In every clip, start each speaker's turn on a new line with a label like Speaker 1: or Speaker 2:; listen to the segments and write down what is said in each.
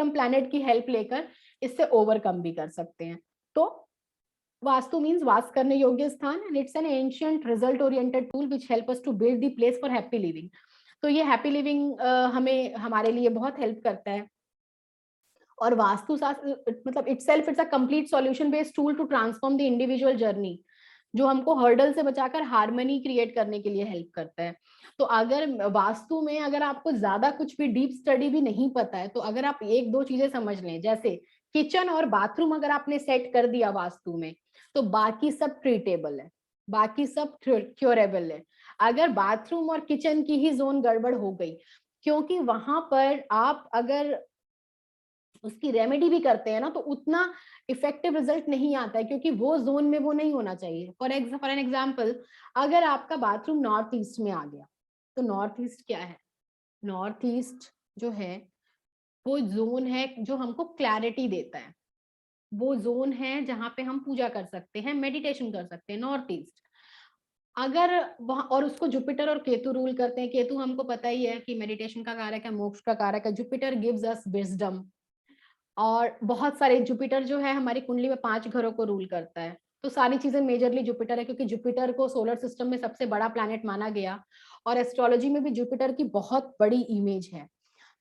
Speaker 1: हम प्लैनेट की हेल्प लेकर इससे ओवरकम भी कर सकते हैं। तो वास्तु मीन्स वास करने योग्य स्थान, and it's an ancient result oriented tool which help us to build the place for happy living. तो ये हैप्पी लिविंग हमें हमारे लिए बहुत हेल्प करता है। और वास्तु शास्त्र मतलब itself it's a complete solution based tool to transform the individual journey, जो हमको हर्डल से बचाकर हार्मनी क्रिएट करने के लिए हेल्प करता है। तो अगर वास्तु में अगर आपको ज्यादा कुछ भी डीप स्टडी भी नहीं पता है, तो अगर आप एक दो चीजें समझ लें, जैसे किचन और बाथरूम अगर आपने सेट कर दिया वास्तु में, तो बाकी सब ट्रीटेबल है, बाकी सब क्योरेबल है। अगर बाथरूम और किचन की ही जोन गड़बड़ हो गई, क्योंकि वहां पर आप अगर उसकी रेमेडी भी करते हैं ना, तो उतना इफेक्टिव रिजल्ट नहीं आता है, क्योंकि वो जोन में वो नहीं होना चाहिए। फॉर एन एग्जाम्पल, अगर आपका बाथरूम नॉर्थ ईस्ट में आ गया, तो नॉर्थ ईस्ट क्या है? नॉर्थ ईस्ट जो है वो जोन है जो हमको क्लैरिटी देता है, वो जोन है जहां पे हम पूजा कर सकते हैं, मेडिटेशन कर सकते हैं, नॉर्थ ईस्ट। अगर वहां, और उसको जुपिटर और केतु रूल करते हैं। केतु हमको पता ही है कि मेडिटेशन का कारक है, मोक्ष का कारक है। जुपिटर गिव्स अस विजडम, और बहुत सारे जुपिटर जो है हमारी कुंडली में 5 घरों को रूल करता है। तो सारी चीजें मेजरली जुपिटर है, क्योंकि जुपिटर को सोलर सिस्टम में सबसे बड़ा प्लैनेट माना गया, और एस्ट्रोलॉजी में भी जुपिटर की बहुत बड़ी इमेज है।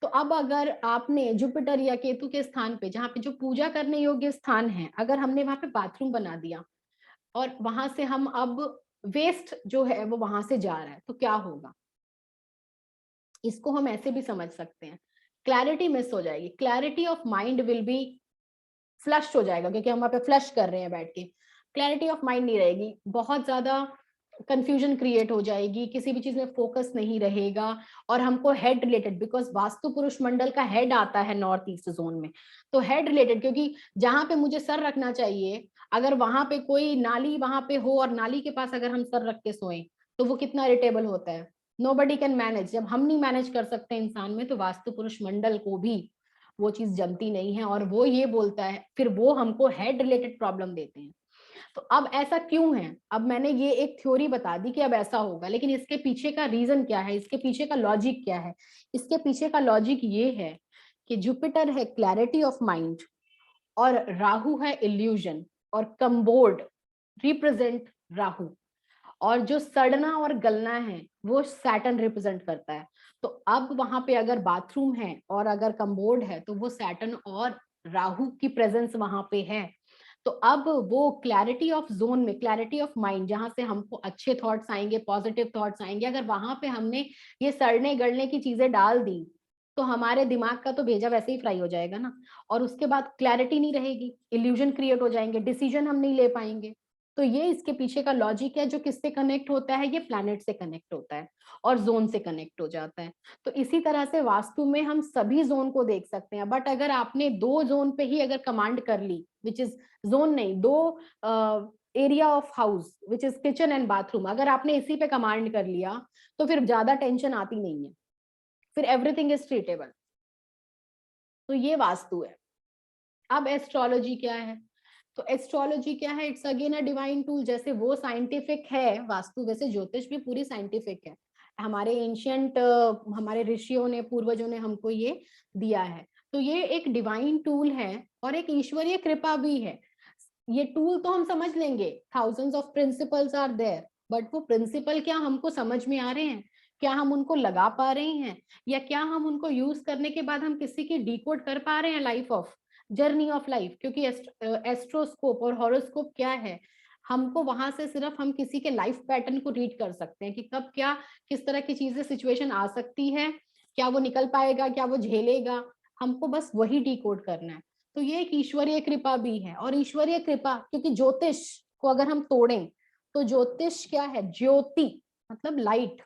Speaker 1: तो अब अगर आपने जुपिटर या केतु के स्थान पे, जहाँ पे जो पूजा करने योग्य स्थान है, अगर हमने वहां पे बाथरूम बना दिया और वहां से हम अब वेस्ट जो है वो वहां से जा रहा है, तो क्या होगा? इसको हम ऐसे भी समझ सकते हैं, क्लैरिटी मिस हो जाएगी, clarity of mind will be flush हो जाएगा, क्योंकि हम वहां पे फ्लश कर रहे हैं बैठ के। क्लैरिटी ऑफ माइंड नहीं रहेगी, बहुत ज्यादा कंफ्यूजन क्रिएट हो जाएगी, किसी भी चीज में फोकस नहीं रहेगा। और हमको हेड रिलेटेड, बिकॉज वास्तु पुरुष मंडल का हेड आता है नॉर्थ ईस्ट जोन में, तो हेड रिलेटेड, क्योंकि जहां पे मुझे सर रखना चाहिए, अगर वहां पे कोई नाली वहां पे हो और नाली के पास अगर हम सर रख के सोएं, तो वो कितना इरिटेबल होता है। Nobody can manage. जब हम नहीं मैनेज कर सकते इंसान में, तो वास्तु पुरुष मंडल को भी वो चीज जमती नहीं है, और वो ये बोलता है, फिर वो हमको हेड रिलेटेड प्रॉब्लम देते हैं। तो अब ऐसा क्यों है? अब मैंने ये एक थ्योरी बता दी कि अब ऐसा होगा, लेकिन इसके पीछे का रीजन क्या है, इसके पीछे का लॉजिक क्या है? इसके पीछे का लॉजिक ये है कि जुपिटर है क्लैरिटी ऑफ माइंड, और राहु है इल्यूजन, और कम्बोर्ड रिप्रेजेंट राहु, और जो सड़ना और गलना है वो सैटर्न रिप्रेजेंट करता है। तो अब वहां पे अगर बाथरूम है और अगर कम्बोर्ड है, तो वो सैटर्न और राहु की प्रेजेंस वहां पे है। तो अब वो क्लैरिटी ऑफ जोन में, क्लैरिटी ऑफ माइंड, जहां से हमको अच्छे थॉट्स आएंगे, पॉजिटिव थॉट्स आएंगे, अगर वहां पे हमने ये सड़ने गलने की चीजें डाल दी, तो हमारे दिमाग का तो भेजा वैसे ही फ्राई हो जाएगा ना, और उसके बाद क्लैरिटी नहीं रहेगी, इल्यूजन क्रिएट हो जाएंगे, डिसीजन हम नहीं ले पाएंगे। तो ये इसके पीछे का लॉजिक है, जो किससे कनेक्ट होता है? ये प्लैनेट से कनेक्ट होता है और जोन से कनेक्ट हो जाता है। तो इसी तरह से वास्तु में हम सभी जोन को देख सकते हैं, बट अगर आपने 2 जोन पे ही अगर कमांड कर ली, विच इज जोन नहीं, 2 area of house which is kitchen and bathroom, अगर आपने इसी पे कमांड कर लिया, तो फिर ज्यादा टेंशन आती नहीं है, फिर एवरीथिंग इज ट्रीटेबल। तो ये वास्तु है। अब एस्ट्रोलॉजी क्या है? तो एस्ट्रोलॉजी क्या है? It's again a divine tool. जैसे वो साइंटिफिक है वास्तु, वैसे ज्योतिष भी पूरी साइंटिफिक है। हमारे एंशियंट हमारे ऋषियों ने, पूर्वजों ने हमको ये दिया है। तो ये एक डिवाइन टूल है और एक ईश्वरीय कृपा भी है। ये टूल तो हम समझ लेंगे, thousands of principles are there, but वो प्रिंसिपल क्या हमको समझ में आ रहे हैं? क्या हम उनको लगा पा रहे हैं? या क्या हम उनको यूज करने के बाद हम किसी की डिकोड कर पा रहे हैं life of, journey of life? क्योंकि एस्ट्रोस्कोप और हॉरोस्कोप क्या है? हमको वहां से सिर्फ हम किसी के लाइफ पैटर्न को रीड कर सकते हैं कि कब क्या, किस तरह की चीजें, सिचुएशन आ सकती है, क्या वो निकल पाएगा, क्या वो झेलेगा, हमको बस वही डिकोड करना है। तो ये एक ईश्वरीय कृपा भी है। और ईश्वरीय कृपा, क्योंकि ज्योतिष को अगर हम तोड़ें, तो ज्योतिष क्या है? ज्योति मतलब लाइट।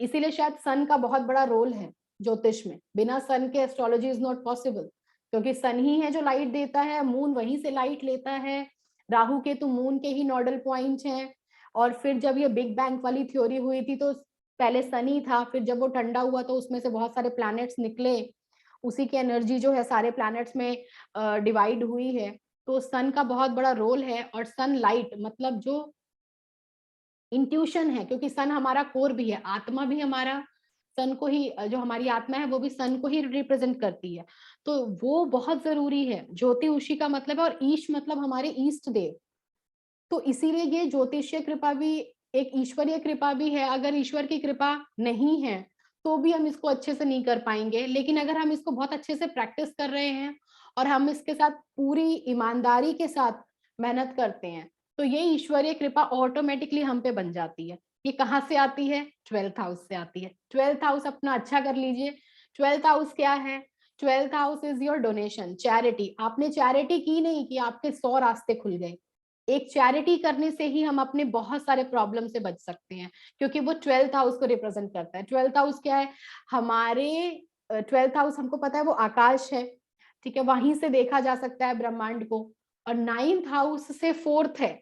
Speaker 1: इसीलिए शायद सन का बहुत बड़ा रोल है ज्योतिष में। बिना सन के एस्ट्रोलॉजी इज नॉट पॉसिबल, क्योंकि सन ही है जो लाइट देता है, मून वहीं से लाइट लेता है, राहु केतु मून के ही नोडल पॉइंट हैं। और फिर जब ये बिग बैंग वाली थ्योरी हुई थी, तो पहले सन ही था, फिर जब वो ठंडा हुआ तो उसमें से बहुत सारे प्लैनेट्स निकले, उसी की एनर्जी जो है सारे प्लैनेट्स में डिवाइड हुई है। तो सन का बहुत बड़ा रोल है। और सन लाइट मतलब जो इंट्यूशन है, क्योंकि सन हमारा कोर भी है, आत्मा भी हमारा सन को ही, जो हमारी आत्मा है वो भी सन को ही रिप्रेजेंट करती है, तो वो बहुत जरूरी है। ज्योति उषी का मतलब है, और ईश मतलब हमारे ईष्ट देव। तो इसीलिए ये ज्योतिषीय कृपा भी एक ईश्वरीय कृपा भी है। अगर ईश्वर की कृपा नहीं है तो भी हम इसको अच्छे से नहीं कर पाएंगे, लेकिन अगर हम इसको बहुत अच्छे से प्रैक्टिस कर रहे हैं और हम इसके साथ पूरी ईमानदारी के साथ मेहनत करते हैं, तो ये ईश्वरीय कृपा ऑटोमेटिकली हम पे बन जाती है। ये कहाँ से आती है? 12th हाउस से आती है। 12th हाउस अपना अच्छा कर लीजिए। 12th हाउस क्या है? 12th house is your donation, charity. आपने चैरिटी की नहीं कि आपके 100 रास्ते खुल गए। एक चैरिटी करने से ही हम अपने बहुत सारे प्रॉब्लम से बच सकते हैं, क्योंकि वो 12th हाउस को रिप्रेजेंट करता है। 12th हाउस क्या है? हमारे 12th हाउस हमको पता है वो आकाश है, ठीक है, वहीं से देखा जा सकता है ब्रह्मांड को। और 9th हाउस से 4th है,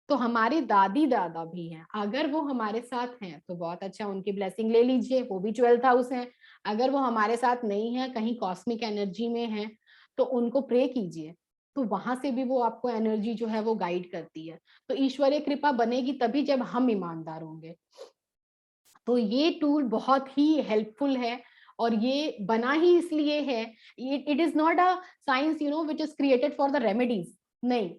Speaker 1: तो हमारी दादी दादा भी हैं। अगर वो हमारे साथ हैं तो बहुत अच्छा, उनकी ब्लेसिंग ले लीजिए, वो भी 12th हाउस है। अगर वो हमारे साथ नहीं है, कहीं कॉस्मिक एनर्जी में है, तो उनको प्रे कीजिए, तो वहां से भी वो आपको एनर्जी जो है वो गाइड करती है। तो ईश्वरीय कृपा बनेगी तभी जब हम ईमानदार होंगे। तो ये टूल बहुत ही हेल्पफुल है, और ये बना ही इसलिए है, it is not a science which is created for the remedies. नहीं,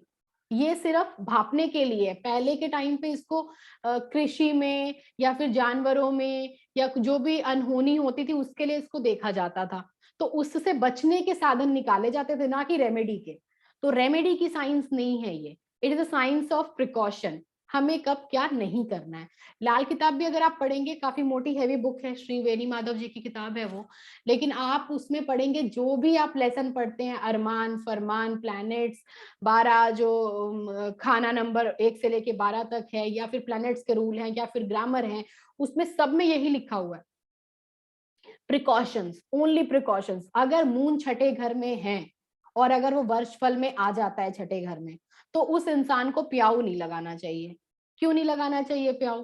Speaker 1: ये सिर्फ भापने के लिए। पहले के टाइम पे इसको कृषि में या फिर जानवरों में या जो भी अनहोनी होती थी उसके लिए इसको देखा जाता था, तो उससे बचने के साधन निकाले जाते थे, ना कि रेमेडी के। तो रेमेडी की साइंस नहीं है ये, it is a science of precaution, हमें कब क्या नहीं करना है। लाल किताब भी अगर आप पढ़ेंगे, काफी मोटी हैवी बुक है, श्री वेणी माधव जी की किताब है वो, लेकिन आप उसमें पढ़ेंगे जो भी आप लेसन पढ़ते हैं, अरमान, फरमान, प्लैनेट्स, 12 जो खाना नंबर 1 से लेके 12 तक है, या फिर प्लैनेट्स के रूल हैं, या फिर ग्रामर है, उसमें सब में यही लिखा हुआ है, प्रिकॉशंस, ओनली प्रिकॉशंस। अगर मून छठे घर में है और अगर वो वर्षफल में आ जाता है छठे घर में, तो उस इंसान को प्याऊ नहीं लगाना चाहिए। क्यों नहीं लगाना चाहिए प्याऊ?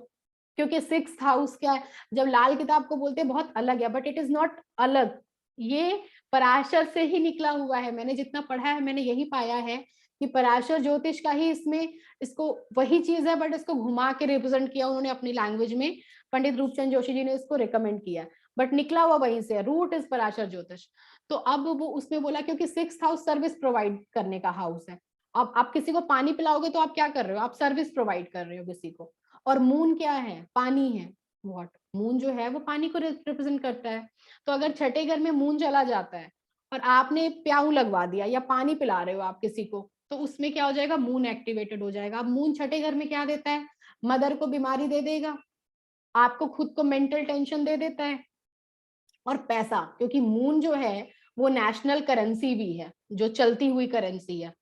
Speaker 1: क्योंकि 6th हाउस क्या है? जब लाल किताब को बोलते हैं बहुत अलग है, बट इट इज नॉट अलग, ये पराशर से ही निकला हुआ है। मैंने जितना पढ़ा है मैंने यही पाया है कि पराशर ज्योतिष का ही इसमें, इसको वही चीज है बट इसको घुमा के रिप्रेजेंट किया उन्होंने अपनी लैंग्वेज में। पंडित रूपचंद जोशी जी ने इसको रिकमेंड किया, बट निकला हुआ वहीं से, रूट इज पराशर ज्योतिष। तो अब वो उसमें बोला क्योंकि 6th हाउस सर्विस प्रोवाइड करने का हाउस है। अब आप किसी को पानी पिलाओगे तो आप क्या कर रहे हो? आप सर्विस प्रोवाइड कर रहे हो किसी को। और मून क्या है? पानी है। वॉट, मून जो है वो पानी को रिप्रेजेंट करता है। तो अगर छठे घर में मून चला जाता है और आपने प्याऊ लगवा दिया या पानी पिला रहे हो आप किसी को, तो उसमें क्या हो जाएगा? मून एक्टिवेटेड हो जाएगा। अब मून छठे घर में क्या देता है? मदर को बीमारी दे देगा, आपको खुद को मेंटल टेंशन दे देता है, और पैसा, क्योंकि मून जो है वो नेशनल करेंसी भी है, जो चलती हुई करेंसी है,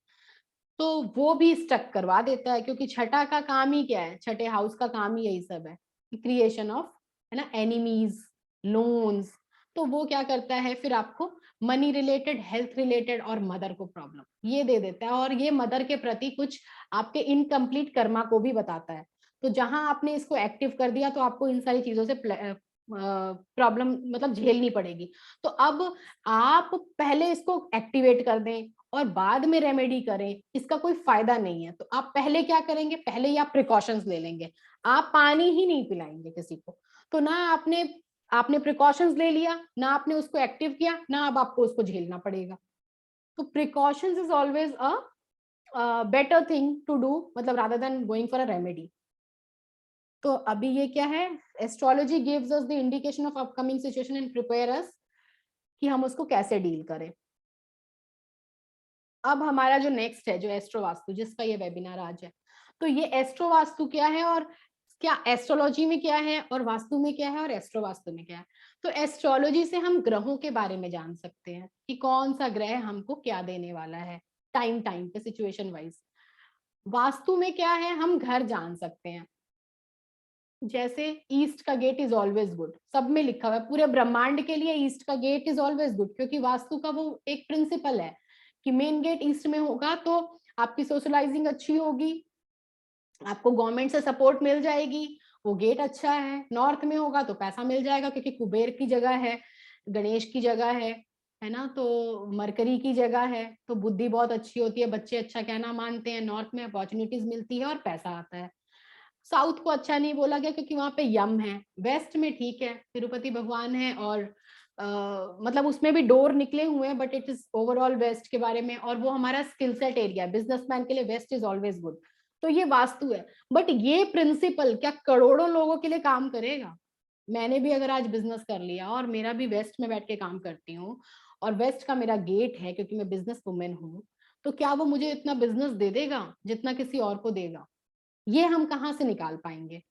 Speaker 1: तो वो भी स्टक करवा देता है। क्योंकि छठा का काम ही क्या है? छठे हाउस का काम ही यही सब है, क्रिएशन ऑफ, है ना, एनिमीज, लोन्स। तो वो क्या करता है फिर? आपको मनी रिलेटेड, हेल्थ रिलेटेड और मदर को प्रॉब्लम ये दे देता है, और ये मदर के प्रति कुछ आपके इनकम्प्लीट कर्मा को भी बताता है। तो जहां आपने इसको एक्टिव कर दिया तो आपको इन सारी चीजों से प्रॉब्लम मतलब झेलनी पड़ेगी। तो अब आप पहले इसको एक्टिवेट कर दें और बाद में रेमेडी करें, इसका कोई फायदा नहीं है। तो आप पहले क्या करेंगे? पहले ही आप प्रिकॉशंस ले लेंगे, आप पानी ही नहीं पिलाएंगे किसी को। तो ना आपने आपने प्रिकॉशंस ले लिया, ना आपने उसको एक्टिव किया, ना अब आपको उसको झेलना पड़ेगा। तो precautions is always a better thing to do, मतलब rather than going for a remedy. तो अभी ये क्या है? Astrology gives us the indication of upcoming situation and prepare us कि हम उसको कैसे डील करें। अब हमारा जो नेक्स्ट है, जो एस्ट्रो वास्तु, जिसका ये वेबिनार आज है, तो ये एस्ट्रो वास्तु क्या है, और क्या एस्ट्रोलॉजी में क्या है, और वास्तु में क्या है, और एस्ट्रो वास्तु में क्या है। तो एस्ट्रोलॉजी से हम ग्रहों के बारे में जान सकते हैं कि कौन सा ग्रह हमको क्या देने वाला है, टाइम टाइम पे, सिचुएशन वाइज। वास्तु में क्या है? हम घर जान सकते हैं। जैसे ईस्ट का गेट इज ऑलवेज गुड, सब में लिखा हुआ है, पूरे ब्रह्मांड के लिए ईस्ट का गेट इज ऑलवेज गुड, क्योंकि वास्तु का वो एक प्रिंसिपल है कि मेन गेट ईस्ट में होगा तो आपकी सोशलाइजिंग अच्छी होगी, आपको गवर्नमेंट से सपोर्ट मिल जाएगी, वो गेट अच्छा है। नॉर्थ में होगा तो पैसा मिल जाएगा, क्योंकि कुबेर की जगह है, गणेश की जगह है ना, तो मरकरी की जगह है, तो बुद्धि बहुत अच्छी होती है, बच्चे अच्छा कहना मानते हैं, नॉर्थ में अपॉर्चुनिटीज मिलती है और पैसा आता है। साउथ को अच्छा नहीं बोला गया क्योंकि वहां पे यम है, वेस्ट में ठीक है, तिरुपति भगवान है और मतलब उसमें भी डोर निकले हुए हैं, but it is overall west के बारे में, और वो हमारा स्किल सेट एरिया, बिजनेसमैन के लिए वेस्ट इज ऑलवेज गुड। तो ये वास्तु है, बट ये प्रिंसिपल क्या करोड़ों लोगों के लिए काम करेगा? मैंने भी अगर आज बिजनेस कर लिया और मेरा भी वेस्ट में बैठ के काम करती हूँ और वेस्ट का मेरा गेट है क्योंकि मैं बिजनेस वुमेन हूँ, तो क्या वो मुझे इतना बिजनेस दे देगा जितना किसी और को देगा? ये हम कहाँ से निकाल पाएंगे?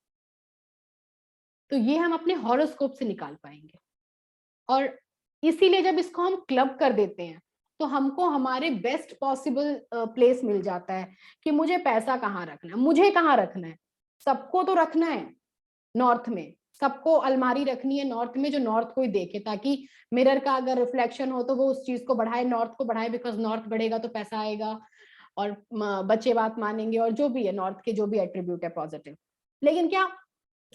Speaker 1: तो ये हम अपने हॉरोस्कोप से निकाल पाएंगे। और इसीलिए जब इसको हम क्लब कर देते हैं तो हमको हमारे बेस्ट पॉसिबल प्लेस मिल जाता है कि मुझे पैसा कहाँ रखना है, मुझे कहाँ रखना है। सबको तो रखना है नॉर्थ में, सबको अलमारी रखनी है नॉर्थ में जो नॉर्थ को ही देखे, ताकि मिरर का अगर रिफ्लेक्शन हो तो वो उस चीज को बढ़ाए, नॉर्थ को बढ़ाए, बिकॉज नॉर्थ बढ़ेगा तो पैसा आएगा और बच्चे बात मानेंगे और जो भी है नॉर्थ के जो भी एट्रीब्यूट है पॉजिटिव। लेकिन क्या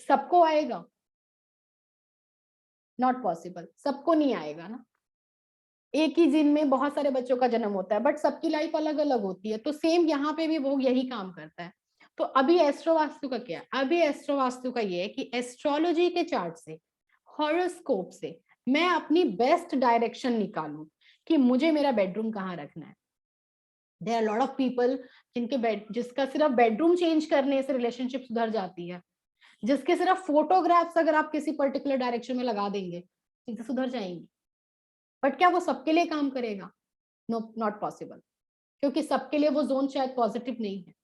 Speaker 1: सबको आएगा? नॉट पॉसिबल, सबको नहीं आएगा ना। एक ही दिन में बहुत सारे बच्चों का जन्म होता है, बट सबकी लाइफ अलग अलग होती है, तो सेम यहाँ पे भी वो यही काम करता है। तो अभी एस्ट्रो वास्तु का क्या है? अभी एस्ट्रो वास्तु का ये है कि एस्ट्रोलॉजी के चार्ट से, हॉरोस्कोप से मैं अपनी बेस्ट डायरेक्शन निकालूं कि मुझे मेरा बेडरूम कहाँ रखना है। There are lot of people जिनके जिसका सिर्फ बेडरूम चेंज करने से रिलेशनशिप सुधर जाती है, जिसके सिर्फ फोटोग्राफ्स अगर आप किसी पर्टिकुलर डायरेक्शन में लगा देंगे चीजें सुधर जाएंगी। बट क्या वो सबके लिए काम करेगा? नो, नॉट पॉसिबल, क्योंकि सबके लिए वो जोन शायद पॉजिटिव नहीं है।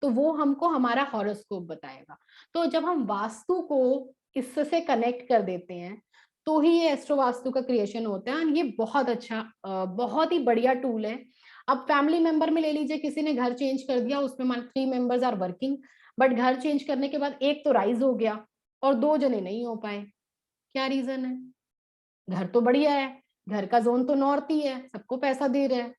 Speaker 1: तो वो हमको हमारा हॉरोस्कोप बताएगा। तो जब हम वास्तु को इससे कनेक्ट कर देते हैं तो ही ये एस्ट्रो वास्तु का क्रिएशन होता है। ये बहुत अच्छा बहुत ही बढ़िया टूल है। अब फैमिली मेंबर में ले लीजिए, किसी ने घर चेंज कर दिया, उसमें मान 3 मेंबर्स आर वर्किंग, बट घर चेंज करने के बाद एक तो राइज हो गया और 2 जने नहीं हो पाए। क्या रीजन है? घर तो बढ़िया है, घर का जोन तो नॉर्थ ही है, सबको पैसा दे रहा है,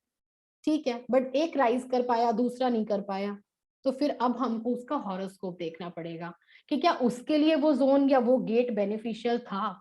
Speaker 1: ठीक है, बट एक राइज कर पाया, दूसरा नहीं कर पाया। तो फिर अब हमको उसका हॉरोस्कोप देखना पड़ेगा कि क्या उसके लिए वो जोन या वो गेट बेनिफिशियल था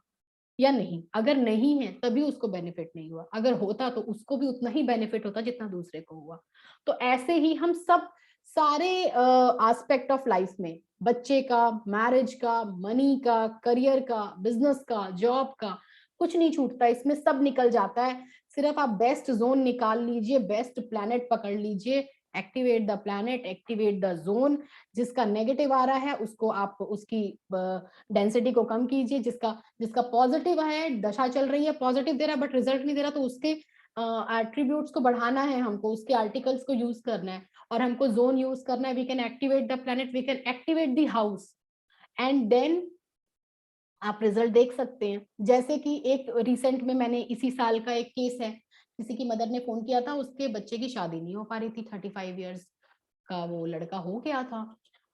Speaker 1: या नहीं। अगर नहीं है तभी उसको बेनिफिट नहीं हुआ, अगर होता तो उसको भी उतना ही बेनिफिट होता जितना दूसरे को हुआ। तो ऐसे ही हम सब सारे एस्पेक्ट ऑफ लाइफ में, बच्चे का, मैरिज का, मनी का, करियर का, बिजनेस का, जॉब का, कुछ नहीं छूटता, इसमें सब निकल जाता है। सिर्फ आप बेस्ट जोन निकाल लीजिए, बेस्ट प्लैनेट पकड़ लीजिए, activate the planet, activate the zone. जिसका नेगेटिव आ रहा है उसको आप उसकी डेंसिटी को कम कीजिए, जिसका जिसका पॉजिटिव है, दशा चल रही है, पॉजिटिव दे रहा है बट रिजल्ट नहीं दे रहा, तो उसके एट्रीब्यूट्स को बढ़ाना है हमको, उसके आर्टिकल्स को यूज करना है और हमको जोन यूज करना है। We can activate the planet, we can activate the house, and then आप रिजल्ट देख सकते हैं। जैसे कि एक रिसेंट में मैंने इसी साल का एक केस है, किसी की मदर ने फोन किया था, उसके बच्चे की शादी नहीं हो पा रही थी, 35 ईयर्स का वो लड़का हो गया था।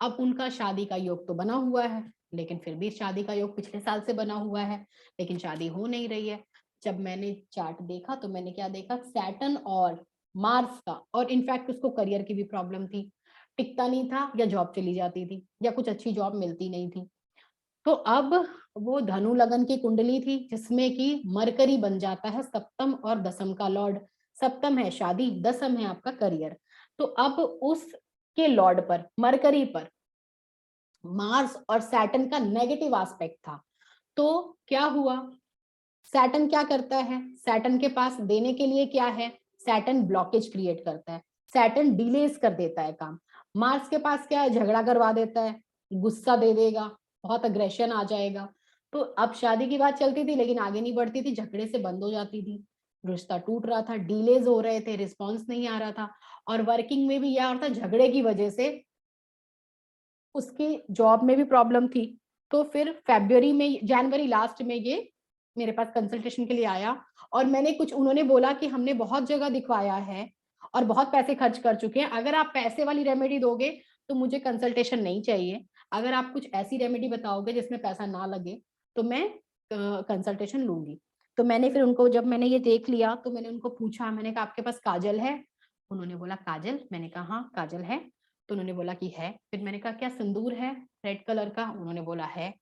Speaker 1: अब उनका शादी का योग तो बना हुआ है, लेकिन फिर भी शादी का योग पिछले साल से बना हुआ है, लेकिन शादी हो नहीं रही है। जब मैंने चार्ट देखा तो मैंने क्या देखा, सैटर्न और मार्स का, और इनफैक्ट उसको करियर की भी प्रॉब्लम थी, टिकता नहीं था या जॉब चली जाती थी या कुछ अच्छी जॉब मिलती नहीं थी। तो अब वो धनु लगन की कुंडली थी जिसमें कि मरकरी बन जाता है सप्तम और दसम का लॉर्ड। सप्तम है शादी, दसम है आपका करियर। तो अब उसके लॉर्ड पर, मरकरी पर, मार्स और सैटर्न का नेगेटिव एस्पेक्ट था। तो क्या हुआ, सैटर्न क्या करता है, सैटर्न के पास देने के लिए क्या है, सैटर्न ब्लॉकेज क्रिएट करता है, सैटर्न डिलेज कर देता है काम। मार्स के पास क्या है, झगड़ा करवा देता है, गुस्सा दे देगा, बहुत अग्रेशन आ जाएगा। तो अब शादी की बात चलती थी लेकिन आगे नहीं बढ़ती थी, झगड़े से बंद हो जाती थी, रिश्ता टूट रहा था, डिलेज हो रहे थे, रिस्पॉन्स नहीं आ रहा था। और वर्किंग में भी यह होता, झगड़े की वजह से उसकी जॉब में भी प्रॉब्लम थी। तो फिर फरवरी में, जनवरी लास्ट में ये मेरे पास कंसल्टेशन के लिए आया और मैंने कुछ, उन्होंने बोला कि हमने बहुत जगह दिखवाया है और बहुत पैसे खर्च कर चुके हैं, अगर आप पैसे वाली रेमेडी दोगे तो मुझे कंसल्टेशन नहीं चाहिए, अगर आप कुछ ऐसी रेमेडी बताओगे जिसमें पैसा ना लगे तो मैं कंसल्टेशन लूंगी। तो मैंने फिर उनको, जब मैंने ये देख लिया तो मैंने उनको पूछा, मैंने कहा आपके पास काजल है? उन्होंने बोला काजल? मैंने कहा हाँ काजल है। तो उन्होंने बोला कि है। फिर मैंने कहा क्या सिंदूर है रेड कलर का? उन्होंने बोला है।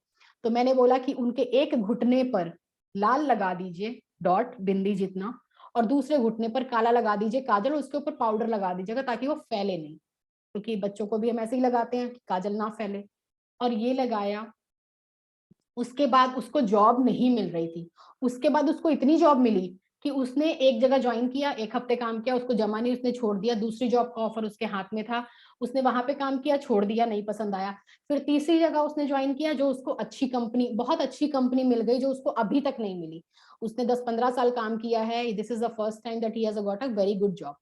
Speaker 1: तो मैंने बोला कि उनके एक घुटने पर लाल लगा दीजिए, डॉट बिंदी जितना, और दूसरे घुटने पर काला लगा दीजिए काजल, उसके ऊपर पाउडर लगा दीजिएगा ताकि वो फैले नहीं, क्योंकि बच्चों को भी हम ऐसे ही लगाते हैं कि काजल ना फैले। और ये लगाया। उसके बाद उसको जॉब नहीं मिल रही थी, उसके बाद उसको इतनी जॉब मिली कि उसने एक जगह ज्वाइन किया, 1 हफ्ते काम किया, उसको जमा नहीं, उसने छोड़ दिया। दूसरी जॉब का ऑफर उसके हाथ में था, उसने वहां पे काम किया, छोड़ दिया, नहीं पसंद आया। फिर तीसरी जगह उसने ज्वाइन किया, जो उसको अच्छी कंपनी, बहुत अच्छी कंपनी मिल गई, जो उसको अभी तक नहीं मिली। उसने 10-15 साल काम किया है, this is the first time that he has got a very good job.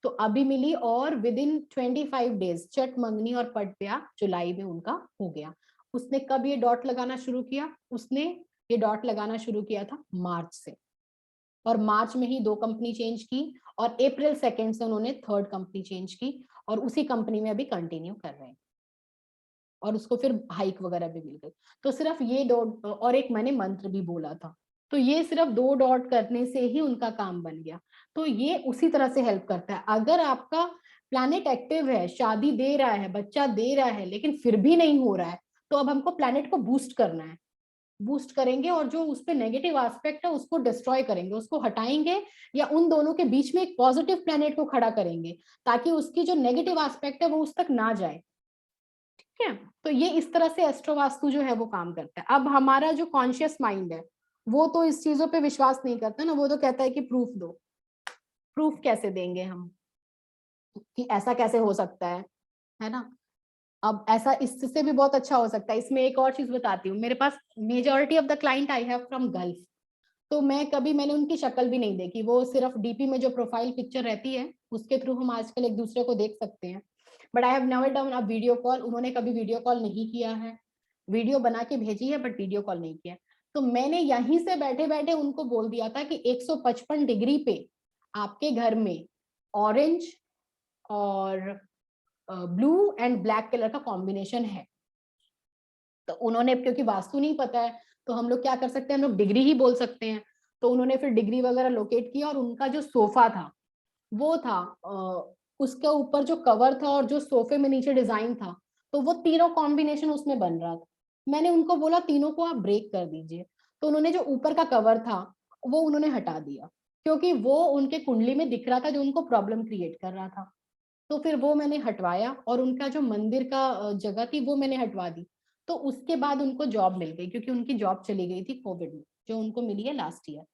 Speaker 1: तो अभी मिली, और विद इन 25 डेज चट मंगनी और पट ब्याह जुलाई में उनका हो गया। उसने कब ये डॉट लगाना शुरू किया? उसने ये डॉट लगाना शुरू किया था मार्च से, और मार्च में ही 2 कंपनी चेंज की, और अप्रैल 2 से उन्होंने 3rd कंपनी चेंज की, और उसी कंपनी में अभी कंटिन्यू कर रहे हैं, और उसको फिर हाइक वगैरह भी मिल गई। तो सिर्फ ये डॉट, और एक मैंने मंत्र भी बोला था, तो ये सिर्फ 2 डॉट करने से ही उनका काम बन गया। तो ये उसी तरह से हेल्प करता है। अगर आपका प्लैनेट एक्टिव है, शादी दे रहा है, बच्चा दे रहा है, लेकिन फिर भी नहीं हो रहा है, तो अब हमको प्लैनेट को बूस्ट करना है। बूस्ट करेंगे, और जो उस पे नेगेटिव एस्पेक्ट है उसको डिस्ट्रॉय करेंगे, उसको हटाएंगे, या उन दोनों के बीच में एक पॉजिटिव प्लैनेट को खड़ा करेंगे, ताकि उसकी जो नेगेटिव एस्पेक्ट है वो उस तक ना जाए। ठीक है, तो ये इस तरह से एस्ट्रो वास्तु जो है वो काम करता है। अब हमारा जो कॉन्शियस माइंड है वो तो इस चीजों पे विश्वास नहीं करता ना, वो तो कहता है कि प्रूफ दो। प्रूफ कैसे देंगे हम कि ऐसा कैसे हो सकता है ना? अब ऐसा इससे भी बहुत अच्छा हो सकता है। इसमें एक और चीज बताती हूँ, मेरे पास majority of the client I have from Gulf. तो मैंने उनकी शक्ल भी नहीं देखी, वो सिर्फ डीपी में जो प्रोफाइल पिक्चर रहती है उसके थ्रू हम आजकल एक दूसरे को देख सकते हैं। But I have never done a video call. उन्होंने कभी वीडियो कॉल नहीं किया है, वीडियो बना के भेजी है बट वीडियो कॉल नहीं किया। तो मैंने यहीं से बैठे बैठे उनको बोल दिया था कि 155 डिग्री पे आपके घर में ऑरेंज और ब्लू एंड ब्लैक कलर का कॉम्बिनेशन है। तो उन्होंने, क्योंकि वास्तु नहीं पता है, तो हम लोग क्या कर सकते हैं, हम लोग डिग्री ही बोल सकते हैं। तो उन्होंने फिर डिग्री वगैरह लोकेट किया, और उनका जो सोफा था वो था, उसके ऊपर जो कवर था और जो सोफे में नीचे डिजाइन था, तो वो तीनों कॉम्बिनेशन उसमें बन रहा था। मैंने उनको बोला तीनों को आप ब्रेक कर दीजिए। तो उन्होंने जो ऊपर का कवर था वो उन्होंने हटा दिया, क्योंकि वो उनके कुंडली में दिख रहा था, जो उनको प्रॉब्लम क्रिएट कर रहा था। तो फिर वो मैंने हटवाया, और उनका जो मंदिर का जगह थी वो मैंने हटवा दी। तो उसके बाद उनको जॉब मिल गई, क्योंकि उनकी जॉब चली गई थी कोविड में, जो उनको मिली है लास्ट ईयर।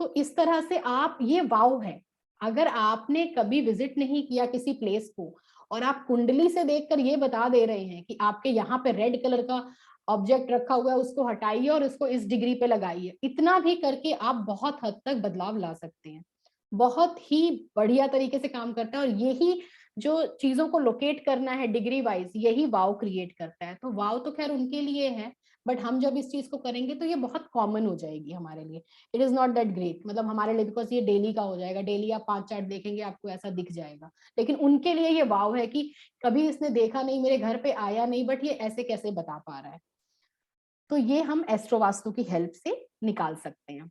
Speaker 1: तो इस तरह से आप, ये वाव है। अगर आपने कभी विजिट नहीं किया किसी प्लेस को, और आप कुंडली से देखकर ये बता दे रहे हैं कि आपके यहाँ पे रेड कलर का ऑब्जेक्ट रखा हुआ है, उसको हटाइए और इसको इस डिग्री पे लगाइए, इतना भी करके आप बहुत हद तक बदलाव ला सकते हैं। बहुत ही बढ़िया तरीके से काम करता है, और यही जो चीजों को लोकेट करना है डिग्री वाइज, यही वाव क्रिएट करता है। तो वाव तो खैर उनके लिए है, बट हम जब इस चीज को करेंगे तो ये बहुत कॉमन हो जाएगी हमारे लिए। It is not that great, मतलब हमारे लिए, बिकॉज ये डेली का हो जाएगा, डेली आप 5 चार्ट देखेंगे आपको ऐसा दिख जाएगा। लेकिन उनके लिए ये वाव है कि कभी इसने देखा नहीं, मेरे घर पे आया नहीं, बट ये ऐसे कैसे बता पा रहा है। तो ये हम एस्ट्रो वास्तु की हेल्प से निकाल सकते हैं।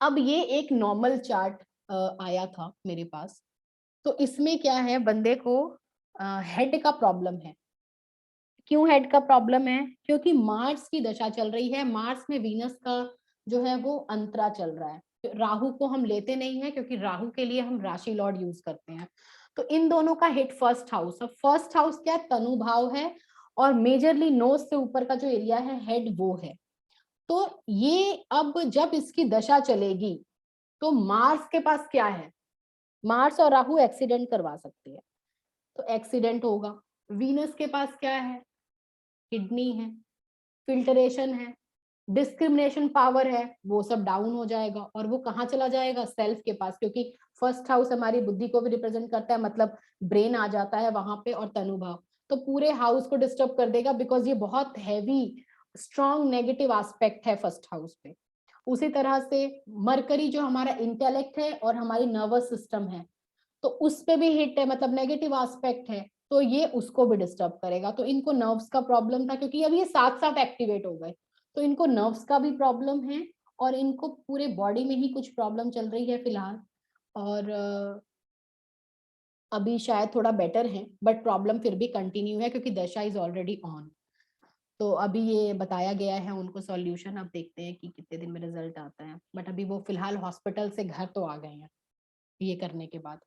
Speaker 1: अब ये एक नॉर्मल चार्ट आया था मेरे पास। तो इसमें क्या है, बंदे को हेड का प्रॉब्लम है। क्यों हेड का प्रॉब्लम है? क्योंकि मार्स की दशा चल रही है, मार्स में वीनस का जो है वो अंतरा चल रहा है। राहु को हम लेते नहीं है, क्योंकि राहु के लिए हम राशि लॉर्ड यूज करते हैं। तो इन दोनों का हिट फर्स्ट हाउस। अब फर्स्ट हाउस क्या, तनु भाव है, और मेजरली नोज से ऊपर का जो एरिया है हेड वो है। तो ये अब जब इसकी दशा चलेगी, तो मार्स के पास क्या है, मार्स और राहु एक्सीडेंट करवा सकते हैं, तो एक्सीडेंट होगा। वीनस के पास क्या है, किडनी है, फिल्टरेशन है, डिस्क्रिमिनेशन पावर है, वो सब डाउन हो जाएगा। और वो कहाँ चला जाएगा, सेल्फ के पास, क्योंकि फर्स्ट हाउस हमारी बुद्धि को भी रिप्रेजेंट करता है, मतलब ब्रेन आ जाता है वहां पे, और तनुभाव तो पूरे हाउस को डिस्टर्ब कर देगा, बिकॉज ये बहुत हैवी स्ट्रॉन्ग नेगेटिव एस्पेक्ट है फर्स्ट हाउस पे। उसी तरह से मरकरी जो हमारा इंटेलेक्ट है और हमारी नर्वस सिस्टम है, तो उस पे भी हिट है, मतलब नेगेटिव एस्पेक्ट है, तो ये उसको भी डिस्टर्ब करेगा। तो इनको नर्व्स का प्रॉब्लम था, क्योंकि अब ये साथ साथ एक्टिवेट हो गए, तो इनको नर्व्स का भी प्रॉब्लम है, और इनको पूरे बॉडी में ही कुछ प्रॉब्लम चल रही है फिलहाल। और अभी शायद थोड़ा बेटर है, बट प्रॉब्लम फिर भी कंटिन्यू है, क्योंकि दशा इज ऑलरेडी ऑन। तो अभी ये बताया गया है उनको सॉल्यूशन, अब देखते हैं कि कितने दिन में रिजल्ट आता है। बट अभी वो फिलहाल हॉस्पिटल से घर तो आ गए हैं ये करने के बाद,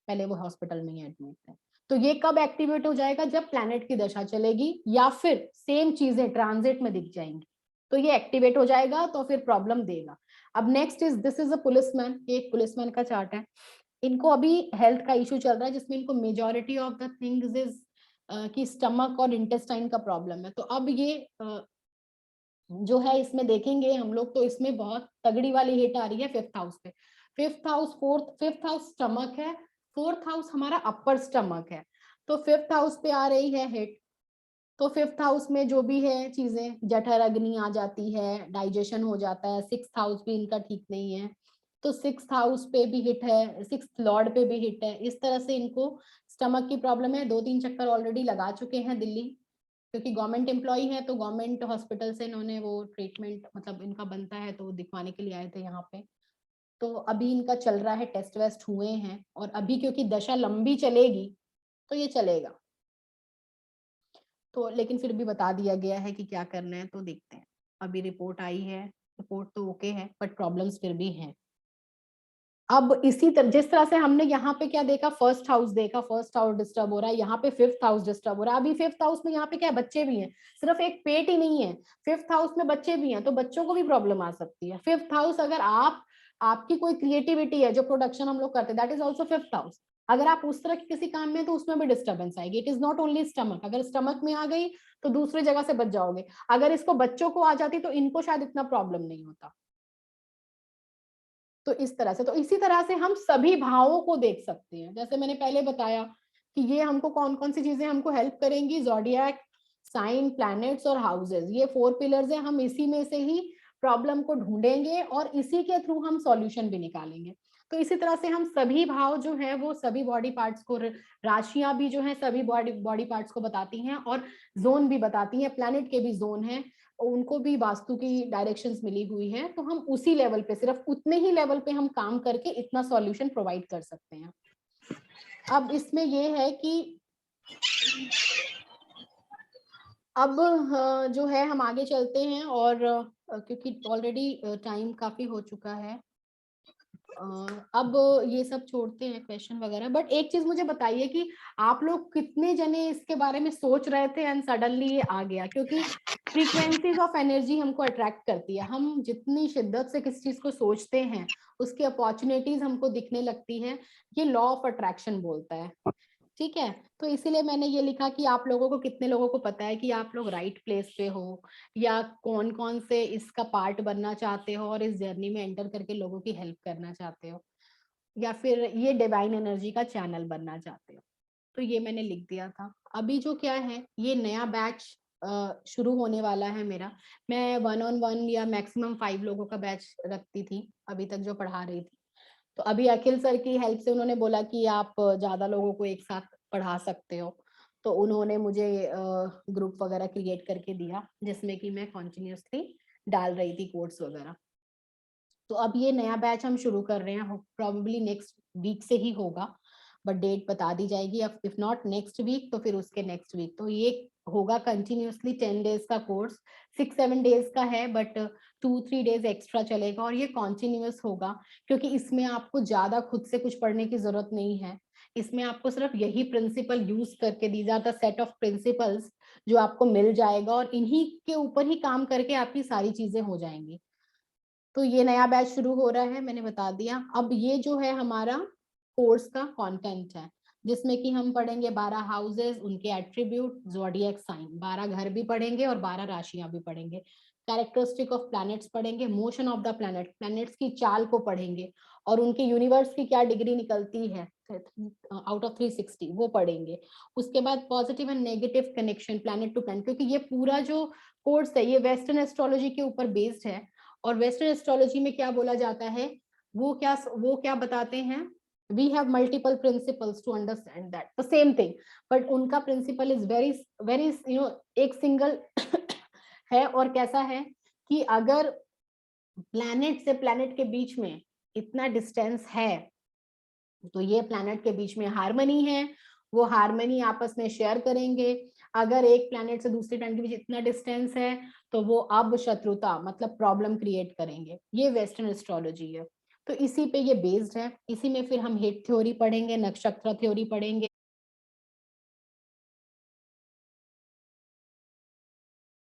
Speaker 1: पहले वो हॉस्पिटल में ही एडमिट थे। तो ये कब एक्टिवेट हो जाएगा? जब प्लैनेट की दशा चलेगी या फिर सेम चीजें ट्रांजिट में दिख जाएंगी तो ये एक्टिवेट हो जाएगा, तो फिर प्रॉब्लम देगा। अब next is this is a policeman, ये एक पुलिसमैन का चार्ट है। इनको अभी हेल्थ का इशू चल रहा है जिसमें इनको majority of the things is कि स्टमक और इंटेस्टाइन का प्रॉब्लम है। तो अब ये जो है इसमें देखेंगे हम लोग तो इसमें बहुत तगड़ी वाली हिट आ रही है फिफ्थ हाउस पे। फिफ्थ हाउस स्टमक है, फोर्थ हाउस हमारा अपर स्टमक है, तो फिफ्थ हाउस पे आ रही है हिट। तो फिफ्थ हाउस में जो भी है चीजें, जठर अग्नि आ जाती है, डाइजेशन हो जाता है। सिक्स्थ हाउस भी इनका ठीक नहीं है, तो सिक्स्थ हाउस पे भी हिट है, सिक्स्थ लॉर्ड पे भी हिट है। इस तरह से इनको स्टमक की प्रॉब्लम है। 2-3 चक्कर ऑलरेडी लगा चुके हैं दिल्ली, क्योंकि गवर्नमेंट एम्प्लॉय है तो गवर्नमेंट हॉस्पिटल से इन्होंने वो ट्रीटमेंट मतलब इनका बनता है तो दिखवाने के लिए आए थे यहाँ पे। तो अभी इनका चल रहा है, टेस्ट वेस्ट हुए हैं, और अभी क्योंकि दशा लंबी चलेगी तो ये चलेगा। तो लेकिन फिर भी बता दिया गया है कि क्या करना है, तो देखते हैं। अभी रिपोर्ट आई है, रिपोर्ट तो ओके है बट प्रॉब्लम्स फिर भी हैं। अब इसी तरह जिस तरह से हमने यहाँ पे क्या देखा, फर्स्ट हाउस देखा, फर्स्ट हाउस डिस्टर्ब हो रहा है, यहाँ पे फिफ्थ हाउस डिस्टर्ब हो रहा है। अभी फिफ्थ हाउस में यहाँ पे क्या है, बच्चे भी हैं, सिर्फ एक पेट ही नहीं है, फिफ्थ हाउस में बच्चे भी हैं, तो बच्चों को भी प्रॉब्लम आ सकती है। फिफ्थ हाउस अगर आपकी कोई क्रिएटिविटी है जो प्रोडक्शन हम लोग करते हैं, that is also fifth house. अगर आप उस तरह के किसी काम में तो उसमें भी डिस्टर्बेंस आएगी। It is not only stomach, अगर स्टमक में आ गई तो दूसरी जगह से बच जाओगे। अगर इसको बच्चों को आ जाती तो इनको शायद इतना प्रॉब्लम नहीं होता। तो इस तरह से, तो इसी तरह से हम सभी भावों को देख सकते हैं। जैसे मैंने पहले बताया कि ये हमको कौन कौन सी चीजें हमको हेल्प करेंगी, ज़ोडिएक, साइन, प्लैनेट्स और हाउसेस, ये 4 पिलर्स हैं। हम इसी में से ही प्रॉब्लम को ढूंढेंगे और इसी के थ्रू हम सॉल्यूशन भी निकालेंगे। तो इसी तरह से हम सभी भाव जो है वो सभी बॉडी पार्ट्स को, राशियां भी जो है सभी बॉडी पार्ट्स को बताती हैं और जोन भी बताती हैं। प्लैनेट के भी जोन है, उनको भी वास्तु की डायरेक्शंस मिली हुई है। तो हम उसी लेवल पे, सिर्फ उतने ही लेवल पे हम काम करके इतना सॉल्यूशन प्रोवाइड कर सकते हैं। अब इसमें ये है कि अब जो है हम आगे चलते हैं, और क्योंकि ऑलरेडी टाइम काफी हो चुका है, अब ये सब छोड़ते हैं क्वेश्चन वगैरह। बट एक चीज मुझे बताइए कि आप लोग कितने जने इसके बारे में सोच रहे थे एंड सडनली ये आ गया? क्योंकि फ्रीक्वेंसीज ऑफ एनर्जी हमको अट्रैक्ट करती है। हम जितनी शिद्दत से किसी चीज को सोचते हैं उसकी अपॉर्चुनिटीज हमको दिखने लगती है। ये लॉ ऑफ अट्रैक्शन बोलता है, ठीक है। तो इसीलिए मैंने ये लिखा कि आप लोगों को, कितने लोगों को पता है कि आप लोग राइट प्लेस पे हो, या कौन कौन से इसका पार्ट बनना चाहते हो और इस जर्नी में एंटर करके लोगों की हेल्प करना चाहते हो, या फिर ये डिवाइन एनर्जी का चैनल बनना चाहते हो। तो ये मैंने लिख दिया था। अभी जो क्या है, ये नया बैच शुरू होने वाला है मेरा। मैं 1-on-1 या मैक्सिमम 5 लोगों का बैच रखती थी अभी तक जो पढ़ा रही थी। तो अभी अखिल सर की हेल्प से उन्होंने बोला कि आप ज्यादा लोगों को एक साथ पढ़ा सकते हो, तो उन्होंने मुझे ग्रुप वगैरह क्रिएट करके दिया जिसमें कि मैं कॉन्टिन्यूसली डाल रही थी कोर्स वगैरह। तो अब ये नया बैच हम शुरू कर रहे हैं, प्रॉबेबली नेक्स्ट वीक से ही होगा, बट डेट बता दी जाएगी। अब इफ नॉट नेक्स्ट वीक तो फिर उसके नेक्स्ट वीक। तो ये होगा कंटिन्यूसली 10 डेज का कोर्स, 6-7 डेज का है, बट 2-3 डेज एक्स्ट्रा चलेगा, और ये कॉन्टिन्यूस होगा क्योंकि इसमें आपको ज्यादा खुद से कुछ पढ़ने की जरूरत नहीं है। इसमें आपको सिर्फ यही प्रिंसिपल यूज करके, these are the set of principles जो आपको मिल जाएगा, और इन्हीं के ऊपर ही काम करके आपकी सारी चीजें हो जाएंगी। तो ये नया बैच शुरू हो रहा है, मैंने बता दिया। अब ये जो है हमारा कोर्स का कंटेंट है, जिसमें कि हम पढ़ेंगे 12 हाउसेस, उनके एट्रीब्यूट, ज़ोडिएक साइन, 12 घर भी पढ़ेंगे और 12 राशियां भी पढ़ेंगे। कैरेक्टरिस्टिक ऑफ प्लैनेट्स पढ़ेंगे, motion of the planet, planets की चाल को पढ़ेंगे, और उनके यूनिवर्स की क्या डिग्री निकलती है आउट ऑफ 360 वो पढ़ेंगे। उसके बाद positive and negative connection planet to planet, क्योंकि ये पूरा जो कोर्स है ये वेस्टर्न एस्ट्रोलॉजी के ऊपर बेस्ड है। और वेस्टर्न एस्ट्रोलॉजी में क्या बोला जाता है, वो क्या बताते हैं, we have multiple principles to understand that the same thing, but उनका प्रिंसिपल इज वेरी वेरी एक सिंगल है। और कैसा है कि अगर प्लैनेट से प्लैनेट के बीच में इतना डिस्टेंस है तो ये प्लैनेट के बीच में हार्मनी है, वो हार्मनी आपस में शेयर करेंगे। अगर एक प्लैनेट से दूसरे प्लैनेट के बीच इतना डिस्टेंस है तो वो अब शत्रुता मतलब प्रॉब्लम क्रिएट करेंगे। ये वेस्टर्न एस्ट्रोलॉजी है, तो इसी पे ये बेस्ड है। इसी में फिर हम हिट थ्योरी पढ़ेंगे, नक्षत्र थ्योरी पढ़ेंगे,